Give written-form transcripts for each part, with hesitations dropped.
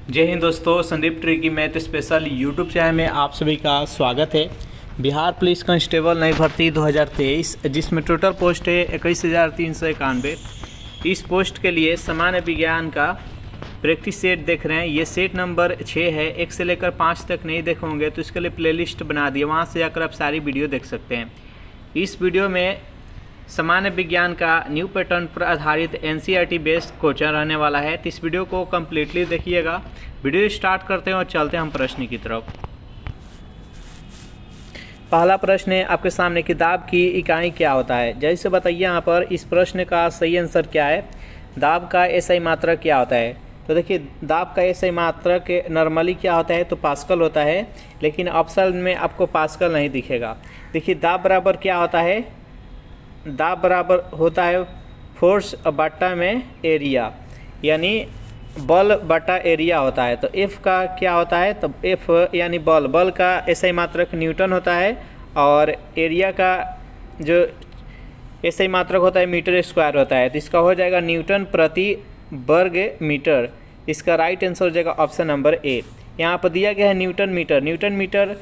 जय हिंद दोस्तों, Sandeep tricky math special YouTube channel में आप सभी का स्वागत है। बिहार पुलिस कांस्टेबल नई भर्ती 2023 जिसमें टोटल पोस्ट है 21,391। इस पोस्ट के लिए सामान्य विज्ञान का प्रैक्टिस सेट देख रहे हैं। ये सेट नंबर 6 है। 1 से लेकर 5 तक नहीं देखे होंगे तो इसके लिए प्लेलिस्ट बना दिए, वहाँ से जाकर आप सारी वीडियो देख सकते हैं। इस वीडियो में सामान्य विज्ञान का न्यू पैटर्न पर आधारित एनसीईआरटी बेस्ड क्वेश्चन रहने वाला है, तो इस वीडियो को कम्प्लीटली देखिएगा। वीडियो स्टार्ट करते हैं और चलते हैं हम प्रश्न की तरफ। पहला प्रश्न है आपके सामने, किताब की इकाई क्या होता है। जैसे बताइए यहाँ पर इस प्रश्न का सही आंसर क्या है। दाब का एसआई मात्रक क्या होता है। तो देखिए, दाब का एसआई मात्रक नॉर्मली क्या होता है तो पास्कल होता है, लेकिन ऑप्शन में आपको पास्कल नहीं दिखेगा। देखिए, दाब बराबर क्या होता है, दाब बराबर होता है फोर्स बट्टा में एरिया, यानी बल बटा एरिया होता है। तो एफ का क्या होता है, तो एफ यानी बल का एसआई मात्रक न्यूटन होता है, और एरिया का जो एसआई मात्रक होता है मीटर स्क्वायर होता है। तो इसका हो जाएगा न्यूटन प्रति वर्ग मीटर। इसका राइट आंसर हो जाएगा ऑप्शन नंबर ए। यहाँ पर दिया गया है न्यूटन मीटर। न्यूटन मीटर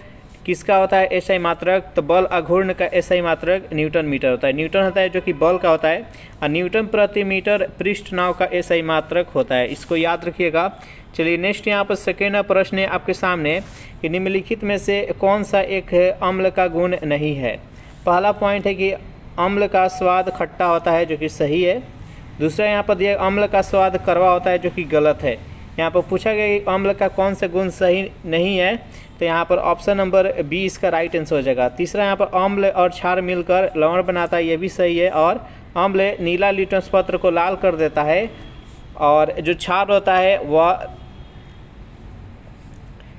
किसका होता है एसआई मात्रक, तो बल अघूर्ण का एसआई मात्रक न्यूटन मीटर होता है। न्यूटन होता है जो कि बल का होता है, और न्यूटन प्रति मीटर पृष्ठ नाव का एसआई मात्रक होता है। इसको याद रखिएगा। चलिए नेक्स्ट यहाँ पर सेकेंड प्रश्न है आपके सामने कि निम्नलिखित में से कौन सा एक अम्ल का गुण नहीं है। पहला पॉइंट है कि अम्ल का स्वाद खट्टा होता है, जो कि सही है। दूसरा यहाँ पर दिया अम्ल का स्वाद कड़वा होता है, जो कि गलत है। यहाँ पर पूछा गया कि अम्ल का कौन सा गुण सही नहीं है, तो यहाँ पर ऑप्शन नंबर बी इसका राइट आंसर हो जाएगा। तीसरा यहाँ पर अम्ल और क्षार मिलकर लवण बनाता है, ये भी सही है। और अम्ल नीला लिटमस पत्र को लाल कर देता है, और जो क्षार होता है वह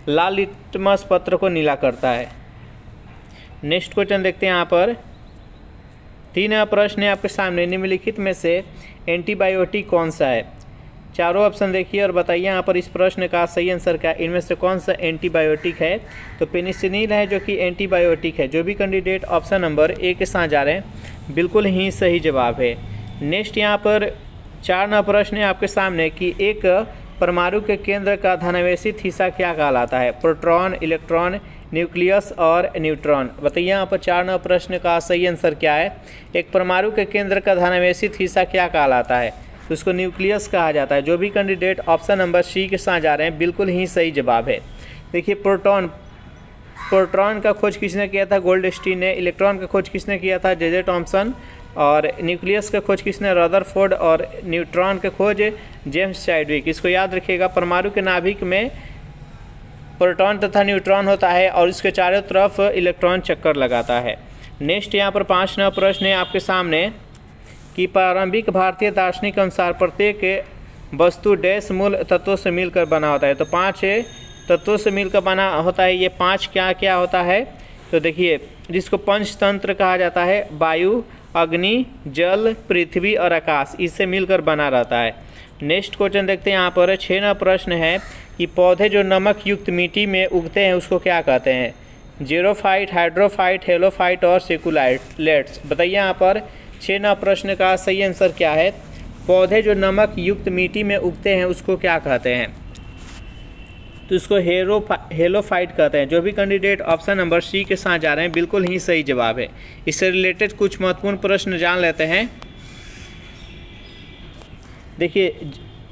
लाल लिटमस पत्र को नीला करता है। नेक्स्ट क्वेश्चन देखते हैं। यहाँ पर 3 प्रश्न है आपके सामने, निम्नलिखित में से एंटीबायोटिक कौन सा है। चारों ऑप्शन देखिए और बताइए यहाँ पर इस प्रश्न का सही आंसर क्या है। इनमें से कौन सा एंटीबायोटिक है, तो पेनिसिलिन है जो कि एंटीबायोटिक है। जो भी कैंडिडेट ऑप्शन नंबर ए के साथ जा रहे हैं बिल्कुल ही सही जवाब है। नेक्स्ट यहाँ पर 4 प्रश्न है आपके सामने कि एक परमाणु के केंद्र का धनावेशित हिस्सा क्या कहलाता है। प्रोटॉन, इलेक्ट्रॉन, न्यूक्लियस और न्यूट्रॉन। बताइए यहाँ पर 4 प्रश्न का सही आंसर क्या है। एक परमाणु के केंद्र का धनावेशित हिस्सा क्या कहलाता है, तो उसको न्यूक्लियस कहा जाता है। जो भी कैंडिडेट ऑप्शन नंबर सी के साथ जा रहे हैं बिल्कुल ही सही जवाब है। देखिए, प्रोटॉन का खोज किसने किया था, गोल्डस्टीन ने। इलेक्ट्रॉन का खोज किसने किया था, जे थॉम्सन। और न्यूक्लियस का खोज किसने, रदरफोर्ड। और न्यूट्रॉन का खोज जेम्स चैडविक। इसको याद रखिएगा। परमाणु के नाभिक में प्रोटॉन तथा न्यूट्रॉन होता है, और इसके चारों तरफ इलेक्ट्रॉन चक्कर लगाता है। नेक्स्ट यहाँ पर 5 प्रश्न है आपके सामने कि प्रारंभिक भारतीय दार्शनिक अनुसार प्रत्येक वस्तु डैश मूल तत्वों से मिलकर बना होता है। तो 5 तत्वों से मिलकर बना होता है। ये 5 क्या क्या होता है, तो देखिए, जिसको पंचतंत्र कहा जाता है। वायु, अग्नि, जल, पृथ्वी और आकाश, इससे मिलकर बना रहता है। नेक्स्ट क्वेश्चन देखते हैं। यहाँ पर 6 प्रश्न है कि पौधे जो नमक युक्त मिट्टी में उगते हैं उसको क्या कहते हैं। जीरोफाइट, हाइड्रोफाइट, हेलोफाइट और सेकुलाइट्स। बताइए यहाँ पर 6 प्रश्न का सही आंसर क्या है। पौधे जो नमक युक्त मिट्टी में उगते हैं उसको क्या कहते हैं, तो इसको हेलोफाइट कहते हैं। जो भी कैंडिडेट ऑप्शन नंबर सी के साथ जा रहे हैं बिल्कुल ही सही जवाब है। इससे रिलेटेड कुछ महत्वपूर्ण प्रश्न जान लेते हैं। देखिए,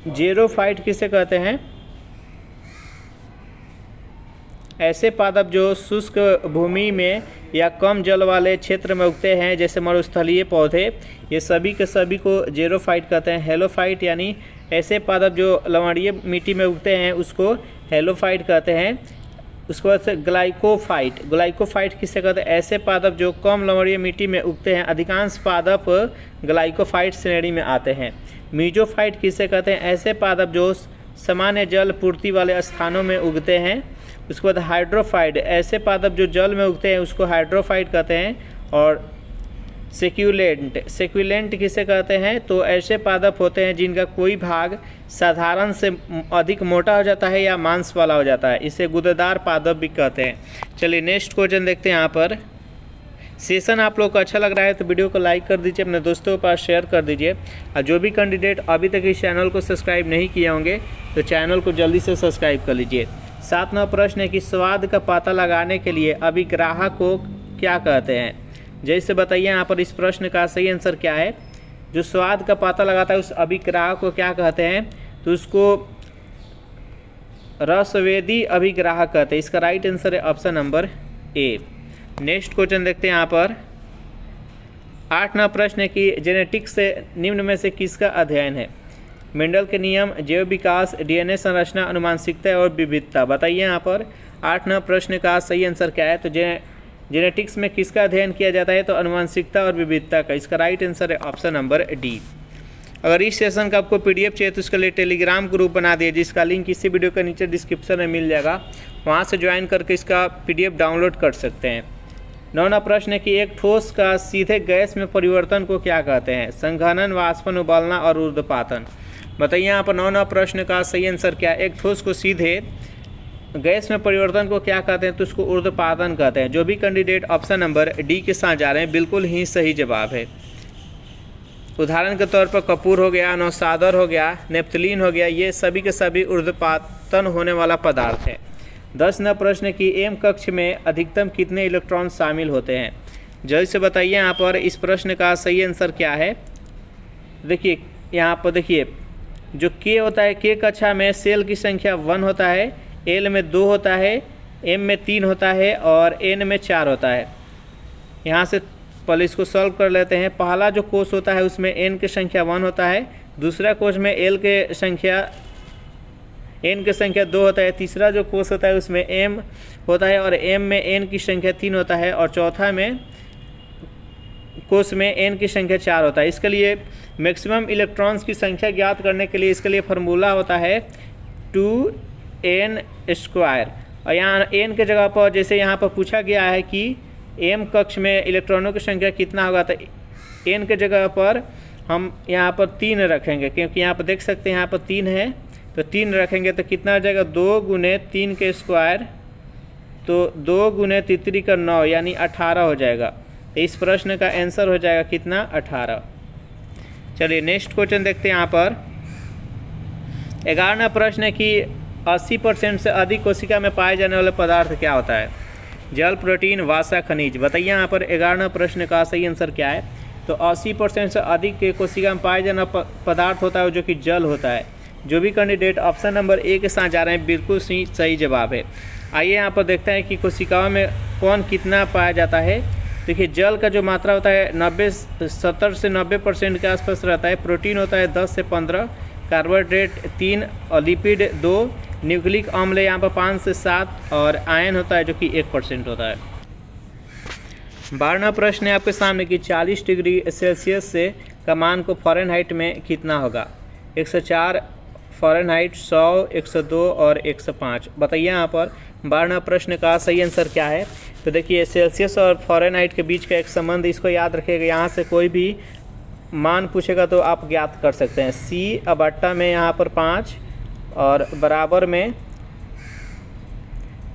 जीरोफाइट किसे कहते हैं, ऐसे पादप जो शुष्क भूमि में या कम जल वाले क्षेत्र में उगते हैं, जैसे मरुस्थलीय पौधे, ये सभी के सभी को जीरोफाइट कहते हैं। हेलोफाइट यानी ऐसे पादप जो लवणीय मिट्टी में उगते हैं उसको हेलोफाइट कहते हैं। उसके बाद से ग्लाइकोफाइट किसे कहते हैं, ऐसे पादप जो कम लवणीय मिट्टी में उगते हैं। अधिकांश पादप ग्लाइकोफाइट श्रेणी में आते हैं। मीजोफाइट किसे कहते हैं, ऐसे पादप जो सामान्य जल पूर्ति वाले स्थानों में उगते हैं। उसके बाद हाइड्रोफाइट, ऐसे पादप जो जल में उगते हैं उसको हाइड्रोफाइट कहते हैं। और सेक्युलेंट किसे कहते हैं, तो ऐसे पादप होते हैं जिनका कोई भाग साधारण से अधिक मोटा हो जाता है या मांस वाला हो जाता है, इसे गुदेदार पादप भी कहते हैं। चलिए नेक्स्ट क्वेश्चन देखते हैं। यहाँ पर सेशन आप लोग को अच्छा लग रहा है तो वीडियो को लाइक कर दीजिए, अपने दोस्तों के पास शेयर कर दीजिए। और जो भी कैंडिडेट अभी तक इस चैनल को सब्सक्राइब नहीं किए होंगे तो चैनल को जल्दी से सब्सक्राइब कर लीजिए। 7वां प्रश्न है कि स्वाद का पता लगाने के लिए अभिग्राहक को क्या कहते हैं। जैसे बताइए यहाँ पर इस प्रश्न का सही आंसर क्या है। जो स्वाद का पता लगाता है उस अभिग्राहक को क्या कहते हैं, तो उसको रसवेदी अभिग्राहक कहते हैं। इसका राइट आंसर है option number A. Next question देखते हैं यहाँ पर 8वां प्रश्न है कि जेनेटिक्स से निम्न में से किसका अध्ययन है। मेंडल के नियम, जैव विकास, डीएनए संरचना, अनुवांशिकता और विविधता। बताइए यहाँ पर 8वां प्रश्न का सही आंसर क्या है। तो जेनेटिक्स में किसका अध्ययन किया जाता है, तो अनुवांशिकता और विविधता का। इसका राइट आंसर है ऑप्शन नंबर डी। अगर इस सेशन का आपको पीडीएफ चाहिए तो उसके लिए टेलीग्राम ग्रुप बना दिए, जिसका लिंक इसी वीडियो के नीचे डिस्क्रिप्शन में मिल जाएगा। वहाँ से ज्वाइन करके इसका पीडीएफ डाउनलोड कर सकते हैं। 9वां प्रश्न है कि एक ठोस का सीधे गैस में परिवर्तन को क्या कहते हैं। संघनन, वाष्पन, उबालना और ऊर्ध्वपातन। बताइए यहाँ पर 9वां प्रश्न का सही आंसर क्या है। एक ठोस को सीधे गैस में परिवर्तन को क्या कहते हैं, तो उसको ऊर्ध्वपातन कहते हैं। जो भी कैंडिडेट ऑप्शन नंबर डी के साथ जा रहे हैं बिल्कुल ही सही जवाब है। उदाहरण के तौर पर कपूर हो गया, नौसादर हो गया, नेप्थलीन हो गया, ये सभी के सभी ऊर्ध्वपातन होने वाला पदार्थ है। 10वां प्रश्न कि एम कक्ष में अधिकतम कितने इलेक्ट्रॉन शामिल होते हैं। जल्दी से बताइए यहाँ पर इस प्रश्न का सही आंसर क्या है। देखिए यहाँ पर देखिए जो के होता है, के कक्षा में सेल की संख्या 1 होता है, एल में 2 होता है, एम में 3 होता है और एन में 4 होता है। यहाँ से पहले इसको सॉल्व कर लेते हैं। पहला जो कोष होता है उसमें एन की संख्या 1 होता है, दूसरा कोष में एन की संख्या 2 होता है, तीसरा जो कोष होता है उसमें एम होता है और एम में एन की संख्या 3 होता है और चौथा में कोष में एन की संख्या 4 होता है। इसके लिए मैक्सिमम इलेक्ट्रॉन्स की संख्या ज्ञात करने के लिए इसके लिए फार्मूला होता है 2n²। और यहाँ n के जगह पर जैसे यहाँ पर पूछा गया है कि m कक्ष में इलेक्ट्रॉनों की संख्या कितना होगा, तो n के जगह पर हम यहाँ पर 3 रखेंगे, क्योंकि यहाँ पर देख सकते हैं यहाँ पर 3 है तो 3 रखेंगे तो कितना हो जाएगा 2 × 3 के स्क्वायर, तो 2 × 3 का 9 यानी 18 हो जाएगा। तो इस प्रश्न का आंसर हो जाएगा कितना 18। चलिए नेक्स्ट क्वेश्चन देखते हैं यहाँ पर 11वां प्रश्न है कि 80% से अधिक कोशिका में पाए जाने वाले पदार्थ क्या होता है। जल, प्रोटीन, वसा, खनिज। बताइए यहाँ पर 11वां प्रश्न का सही आंसर क्या है। तो 80% से अधिक के कोशिका में पाए जाना पदार्थ होता है जो कि जल होता है। जो भी कैंडिडेट ऑप्शन नंबर ए के साथ जा रहे हैं बिल्कुल सही जवाब है। आइए यहाँ पर देखते हैं कि कोशिकाओं में कौन कितना पाया जाता है। देखिए जल का जो मात्रा होता है 70 से 90% के आसपास रहता है। प्रोटीन होता है 10 से 15, कार्बोहाइड्रेट 3 और लिपिड 2, न्यूक्लिक अम्ल यहाँ पर 5 से 7 और आयन होता है जो कि 1% होता है। 12वां प्रश्न है आपके सामने कि 40 डिग्री सेल्सियस से का मान को फ़ारेनहाइट में कितना होगा। 104 फ़ारेनहाइट, 100, 102 और 105। बताइए यहाँ पर 12वां प्रश्न का सही आंसर क्या है। तो देखिए सेल्सियस और फ़ारेनहाइट के बीच का एक संबंध, इसको याद रखिएगा। यहाँ से कोई भी मान पूछेगा तो आप ज्ञात कर सकते हैं। C/बट्टा में यहाँ पर 5 और बराबर में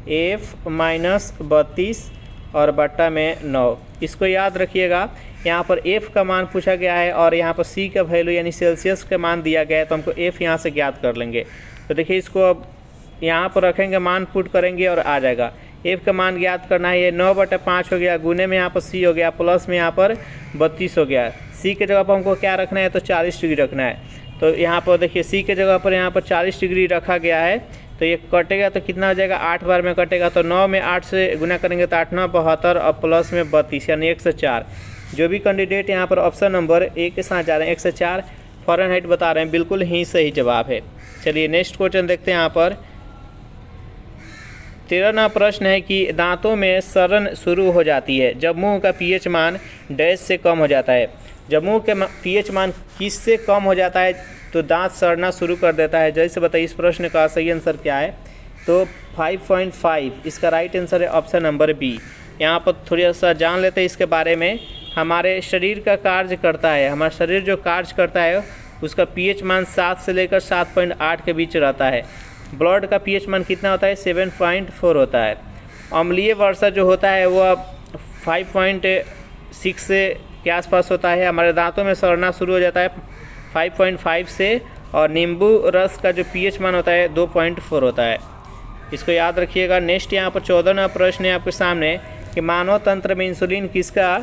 F-32 और बट्टा में 9। इसको याद रखिएगा। यहाँ पर F का मान पूछा गया है और यहाँ पर C का वैल्यू यानी सेल्सियस का मान दिया गया है, तो हमको F यहाँ से ज्ञात कर लेंगे। तो देखिए इसको अब यहाँ पर रखेंगे, मान पुट करेंगे और आ जाएगा। F का मान ज्ञात करना है। ये 9/5 हो गया, गुने में यहाँ पर C हो गया, प्लस में यहाँ पर 32 हो गया। C के जगह पर हमको क्या रखना है, तो 40 डिग्री रखना है। तो यहाँ पर देखिए C के जगह पर यहाँ पर 40 डिग्री रखा गया है। तो ये कटेगा तो कितना हो जाएगा, 8 बार में कटेगा। तो 9 में 8 से गुना करेंगे तो 8 9 72 और प्लस में 32 यानी 104। जो भी कैंडिडेट यहाँ पर ऑप्शन नंबर ए के साथ जा रहे हैं 104 फ़ारेनहाइट बता रहे हैं, बिल्कुल ही सही जवाब है। चलिए नेक्स्ट क्वेश्चन देखते हैं यहाँ पर 13वां प्रश्न है कि दांतों में सड़न शुरू हो जाती है जब मुंह का पीएच मान डैश से कम हो जाता है। जब मुंह के पीएच मान किस से कम हो जाता है तो दांत सड़ना शुरू कर देता है। जैसे बताइए इस प्रश्न का सही आंसर क्या है। तो 5.5 इसका राइट आंसर है ऑप्शन नंबर बी। यहाँ पर थोड़ा सा जान लेते हैं इसके बारे में। हमारे शरीर का कार्य करता है, हमारा शरीर जो कार्य करता है उसका पीएच मान 7 से लेकर 7.8 के बीच रहता है। ब्लड का पीएच मान कितना होता है, 7.4 होता है। अम्लीय वर्षा जो होता है वो 5.6 के आसपास होता है। हमारे दांतों में सड़ना शुरू हो जाता है 5.5 से, और नींबू रस का जो pH मान होता है 2.4 होता है। इसको याद रखिएगा। नेक्स्ट यहाँ पर 14वां प्रश्न है आपके सामने कि मानव तंत्र में इंसुलिन किसका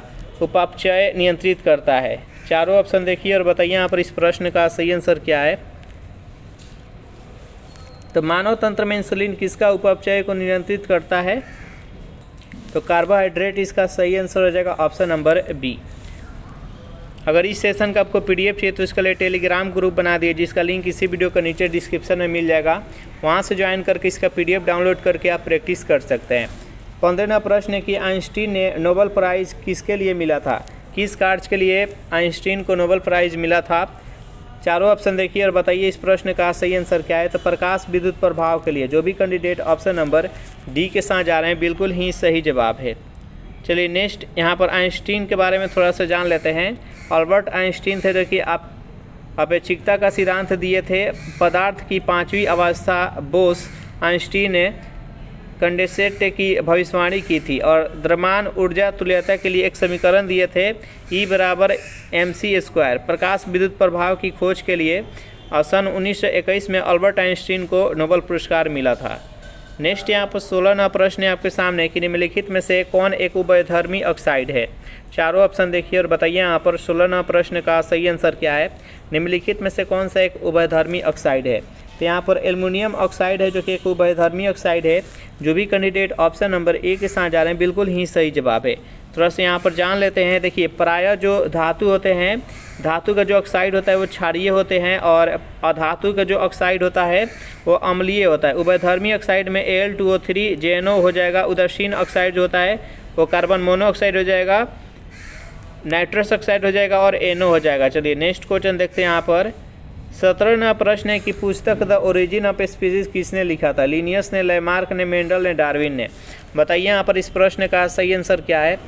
उपापचय नियंत्रित करता है। चारों ऑप्शन देखिए और बताइए यहाँ पर इस प्रश्न का सही आंसर क्या है। तो मानव तंत्र में इंसुलिन किसका उपापचय को नियंत्रित करता है, तो कार्बोहाइड्रेट इसका सही आंसर हो जाएगा ऑप्शन नंबर बी। अगर इस सेशन का आपको पीडीएफ चाहिए तो इसके लिए टेलीग्राम ग्रुप बना दिए, जिसका लिंक इसी वीडियो के नीचे डिस्क्रिप्शन में मिल जाएगा। वहां से ज्वाइन करके इसका पीडीएफ डाउनलोड करके आप प्रैक्टिस कर सकते हैं। 15वां प्रश्न है कि आइंस्टीन ने नोबेल प्राइज़ किसके लिए मिला था, किस कार्य के लिए आइंस्टीन को नोबेल प्राइज़ मिला था। चारों ऑप्शन देखिए और बताइए इस प्रश्न का सही आंसर क्या है। तो प्रकाश विद्युत प्रभाव के लिए जो भी कैंडिडेट ऑप्शन नंबर डी के साथ जा रहे हैं बिल्कुल ही सही जवाब है। चलिए नेक्स्ट यहाँ पर आइंस्टीन के बारे में थोड़ा सा जान लेते हैं। अल्बर्ट आइंस्टीन थे जो कि अपेक्षिकता का सिद्धांत दिए थे। पदार्थ की पांचवी अवस्था बोस आइंस्टीन ने कंडेंसेट की भविष्यवाणी की थी, और द्रव्यमान ऊर्जा तुल्यता के लिए एक समीकरण दिए थे E = mc²। प्रकाश विद्युत प्रभाव की खोज के लिए सन 1921 में अल्बर्ट आइंस्टीन को नोबेल पुरस्कार मिला था। नेक्स्ट यहाँ पर 16वां प्रश्न है आपके सामने कि निम्नलिखित में से कौन एक उभयधर्मी ऑक्साइड है। चारों ऑप्शन देखिए और बताइए यहाँ पर 16वां प्रश्न का सही आंसर क्या है। निम्नलिखित में से कौन सा एक उभयधर्मी ऑक्साइड है। तो यहाँ पर एल्युमिनियम ऑक्साइड है जो कि एक उभयधर्मी ऑक्साइड है। जो भी कैंडिडेट ऑप्शन नंबर ए के साथ जा रहे हैं बिल्कुल ही सही जवाब है। थोड़ा सा यहाँ पर जान लेते हैं। देखिए प्रायः जो धातु होते हैं, धातु का जो ऑक्साइड होता है वो क्षारीय होते हैं, और अधातु का जो ऑक्साइड होता है वो अम्लीय होता है। उभयधर्मी ऑक्साइड में Al2O3 JNO हो जाएगा। उदासीन ऑक्साइड जो होता है वो कार्बन मोनोऑक्साइड हो जाएगा, नाइट्रस ऑक्साइड हो जाएगा और NO हो जाएगा। चलिए नेक्स्ट क्वेश्चन देखते हैं यहाँ पर। 17वां प्रश्न है कि पुस्तक द ओरिजिन ऑफ स्पीसीज किसने लिखा था। लिनियस ने, लैमार्क ने, मेंडल ने, डार्विन ने। बताइए यहाँ पर इस प्रश्न का सही आंसर क्या है।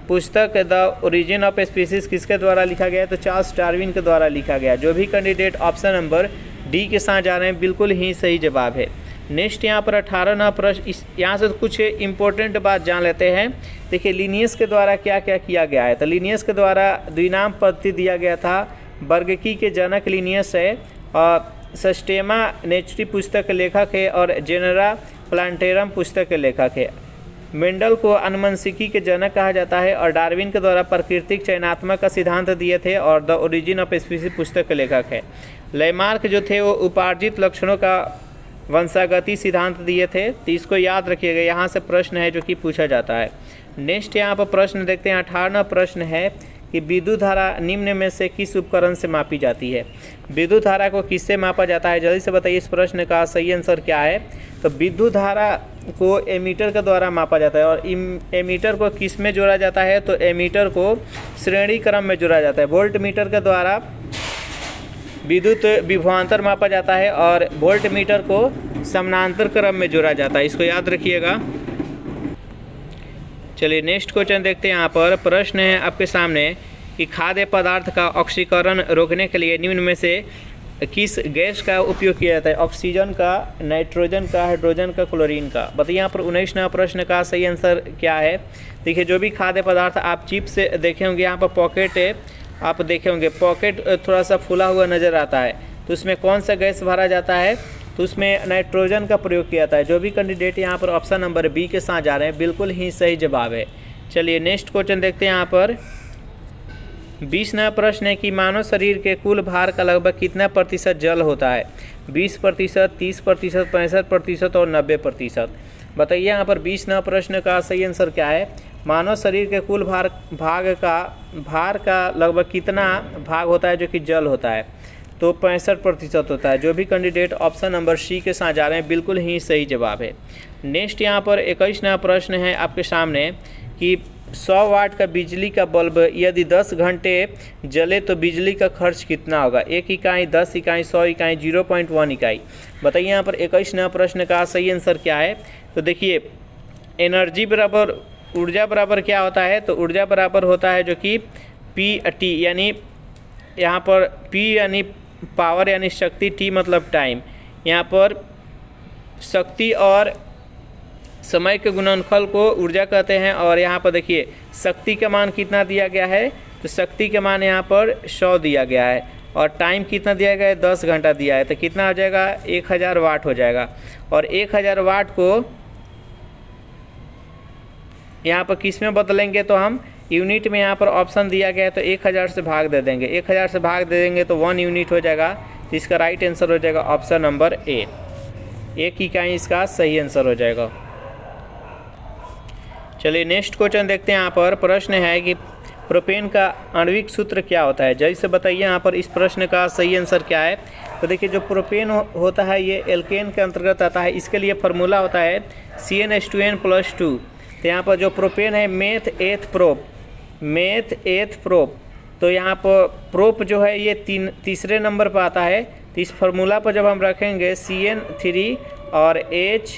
पुस्तक द ओरिजिन ऑफ स्पीसीज किसके द्वारा लिखा गया है, तो चार्ल्स डार्विन के द्वारा लिखा गया। जो भी कैंडिडेट ऑप्शन नंबर डी के साथ जा रहे हैं बिल्कुल ही सही जवाब है। नेक्स्ट यहाँ पर 18वां प्रश्न, यहाँ से कुछ इंपॉर्टेंट बात जान लेते हैं। देखिए लिनियस के द्वारा क्या क्या किया गया है। तो लिनियस के द्वारा द्विनाम पद्धति दिया गया था। वर्गकी के जनक लिनियस है, और सिस्टेमा नेचुरी पुस्तक के लेखक है, और जेनरा प्लांटेरम पुस्तक के लेखक है। मेंडल को अनुवंशिकी के जनक कहा जाता है, और डार्विन के द्वारा प्राकृतिक चयनात्मक का सिद्धांत दिए थे, और द ओरिजिन ऑफ स्पीसीज पुस्तक के लेखक है। लैमार्क जो थे वो उपार्जित लक्षणों का वंशागति सिद्धांत दिए थे। तो इसको याद रखिएगा, यहाँ से प्रश्न है जो कि पूछा जाता है। नेक्स्ट यहाँ पर प्रश्न देखते हैं। 18वां प्रश्न है कि विद्युत धारा निम्न में से किस उपकरण से मापी जाती है। विद्युत धारा को किससे मापा जाता है, जल्दी से बताइए इस प्रश्न का सही आंसर क्या है। तो विद्युत धारा को एमीटर के द्वारा मापा जाता है, और एमीटर को किस में जोड़ा जाता है, तो एमीटर को श्रेणी क्रम में जोड़ा जाता है। वोल्ट मीटर के द्वारा विद्युत विभवांतर मापा जाता है, और वोल्ट मीटर को समानांतर क्रम में जोड़ा जाता है। इसको याद रखिएगा। चलिए नेक्स्ट क्वेश्चन देखते हैं। यहाँ पर प्रश्न है आपके सामने कि खाद्य पदार्थ का ऑक्सीकरण रोकने के लिए निम्न में से किस गैस का उपयोग किया जाता है। ऑक्सीजन का, नाइट्रोजन का, हाइड्रोजन का, क्लोरीन का। बताइए यहाँ पर 19वां प्रश्न का सही आंसर क्या है। देखिए जो भी खाद्य पदार्थ आप चिप से देखे होंगे, यहाँ पर पॉकेट है, आप देखे होंगे पॉकेट थोड़ा सा फूला हुआ नज़र आता है, तो उसमें कौन सा गैस भरा जाता है, तो उसमें नाइट्रोजन का प्रयोग किया जाता है। जो भी कैंडिडेट यहाँ पर ऑप्शन नंबर बी के साथ जा रहे हैं बिल्कुल ही सही जवाब है। चलिए नेक्स्ट क्वेश्चन देखते हैं। यहाँ पर 20वां प्रश्न है कि मानव शरीर के कुल भार का लगभग कितना प्रतिशत जल होता है। 20%, 30%, 65% और 90%। बताइए यहाँ पर 20वां प्रश्न का सही आंसर क्या है। मानव शरीर के कुल भार का लगभग कितना भाग होता है जो कि जल होता है, तो 65% होता है। जो भी कैंडिडेट ऑप्शन नंबर सी के साथ जा रहे हैं बिल्कुल ही सही जवाब है। नेक्स्ट यहाँ पर 21वां प्रश्न है आपके सामने कि 100 वाट का बिजली का बल्ब यदि 10 घंटे जले तो बिजली का खर्च कितना होगा। 1 इकाई, 10 इकाई, 100 इकाई, 0.1 इकाई। बताइए यहाँ पर 21वां प्रश्न का सही आंसर क्या है। तो देखिए एनर्जी बराबर ऊर्जा बराबर क्या होता है, तो ऊर्जा बराबर होता है जो कि P/T, यानी यहाँ पर P यानी पावर यानी शक्ति, T मतलब टाइम। यहाँ पर शक्ति और समय के गुणनफल को ऊर्जा कहते हैं। और यहाँ पर देखिए शक्ति का मान कितना दिया गया है, तो शक्ति का मान यहाँ पर 100 दिया गया है और टाइम कितना दिया गया है, 10 घंटा दिया है। तो कितना हो जाएगा, 1000 वाट हो जाएगा। और 1000 वाट को यहाँ पर किस में बदलेंगे, तो हम यूनिट में यहाँ पर ऑप्शन दिया गया है तो 1000 से भाग दे देंगे। 1000 से भाग दे देंगे तो 1 यूनिट हो जाएगा। तो इसका राइट आंसर हो जाएगा ऑप्शन नंबर ए, 1 इकाई इसका सही आंसर हो जाएगा। चलिए नेक्स्ट क्वेश्चन देखते हैं। यहाँ पर प्रश्न है कि प्रोपेन का आणविक सूत्र क्या होता है, जल्दी से बताइए यहाँ पर इस प्रश्न का सही आंसर क्या है। तो देखिए जो प्रोपेन होता है ये एल्केन के अंतर्गत आता है। इसके लिए फार्मूला होता है CnH2n+2। तो यहाँ पर जो प्रोपेन है मेथ एथ प्रोप, तो यहाँ पर प्रोप जो है ये तीसरे नंबर पर आता है। तो इस फार्मूला पर जब हम रखेंगे CN3 और H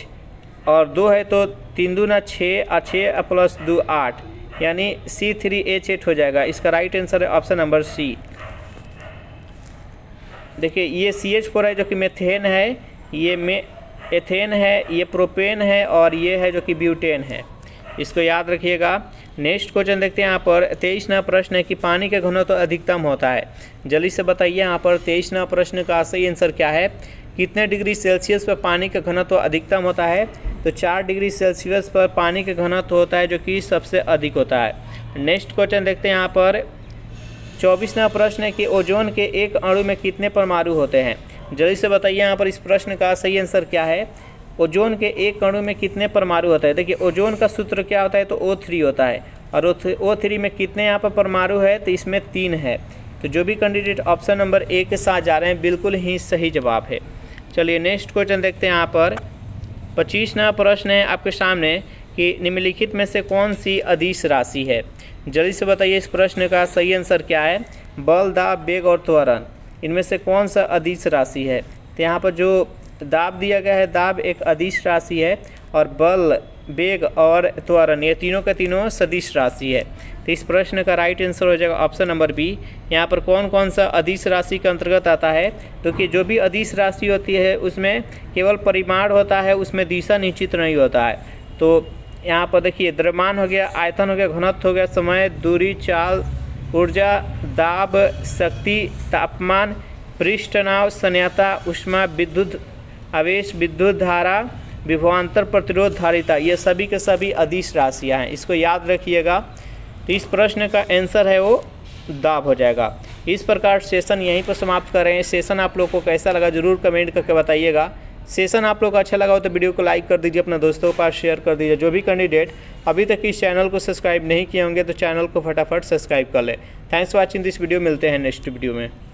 और 2 है तो 3 दूना 6 और 6 + 2 8, यानी C3H8 हो जाएगा। इसका राइट आंसर है ऑप्शन नंबर सी। देखिए ये CH4 है जो कि मेथेन है, ये एथेन है, ये प्रोपेन है और ये है जो कि ब्यूटेन है। इसको याद रखिएगा। नेक्स्ट क्वेश्चन देखते हैं। यहाँ पर 23वां प्रश्न है कि पानी का घनत्व अधिकतम होता है, जल्दी से बताइए यहाँ पर 23वां प्रश्न का सही आंसर क्या है। कितने डिग्री सेल्सियस पर पानी का घनत्व अधिकतम होता है, तो 4 डिग्री सेल्सियस पर पानी का घनत्व होता है जो कि सबसे अधिक होता है। नेक्स्ट क्वेश्चन देखते हैं। यहाँ पर 24वां प्रश्न है कि ओजोन के एक अणु में कितने परमाणु होते हैं, जल्दी से बताइए यहाँ पर इस प्रश्न का सही आंसर क्या है। ओजोन के एक अणु में कितने परमाणु होता है। देखिए ओजोन का सूत्र क्या होता है, तो O3 होता है। और O3 में कितने यहाँ पर परमाणु है, तो इसमें 3 है। तो जो भी कैंडिडेट ऑप्शन नंबर ए के साथ जा रहे हैं बिल्कुल ही सही जवाब है। चलिए नेक्स्ट क्वेश्चन देखते हैं। यहाँ पर 25वां प्रश्न है आपके सामने कि निम्नलिखित में से कौन सी अदिश राशि है, जल्दी से बताइए इस प्रश्न का सही आंसर क्या है। बल, दाब, वेग और त्वरण, इनमें से कौन सा अदिश राशि है। तो यहाँ पर जो दाब दिया गया है, दाब एक अदिश राशि है और बल, वेग और त्वरण ये तीनों का तीनों सदिश राशि है। तो इस प्रश्न का राइट आंसर हो जाएगा ऑप्शन नंबर बी। यहाँ पर कौन कौन सा अदिश राशि के अंतर्गत आता है, तो कि जो भी अदिश राशि होती है उसमें केवल परिमाण होता है, उसमें दिशा निश्चित नहीं होता है। तो यहाँ पर देखिए द्रव्यमान हो गया, आयतन हो गया, घनत्व हो गया, समय, दूरी, चाल, ऊर्जा, दाब, शक्ति, तापमान, पृष्ठ तनाव, सन्यता, ऊष्मा, विद्युत आवेश, विद्युत धारा, विभवांतर प्रतिरोध, धारिता, ये सभी के सभी अदिश राशियाँ हैं। इसको याद रखिएगा। तो इस प्रश्न का आंसर है वो दाब हो जाएगा। इस प्रकार सेशन यहीं पर समाप्त कर रहे हैं। सेशन आप लोग को कैसा लगा जरूर कमेंट करके बताइएगा। सेशन आप लोग को अच्छा लगा हो तो वीडियो को लाइक कर दीजिए, अपने दोस्तों के पास शेयर कर दीजिए। जो भी कैंडिडेट अभी तक इस चैनल को सब्सक्राइब नहीं किए होंगे तो चैनल को फटाफट सब्सक्राइब कर ले। Thanks for watching this video. मिलते हैं नेक्स्ट वीडियो में।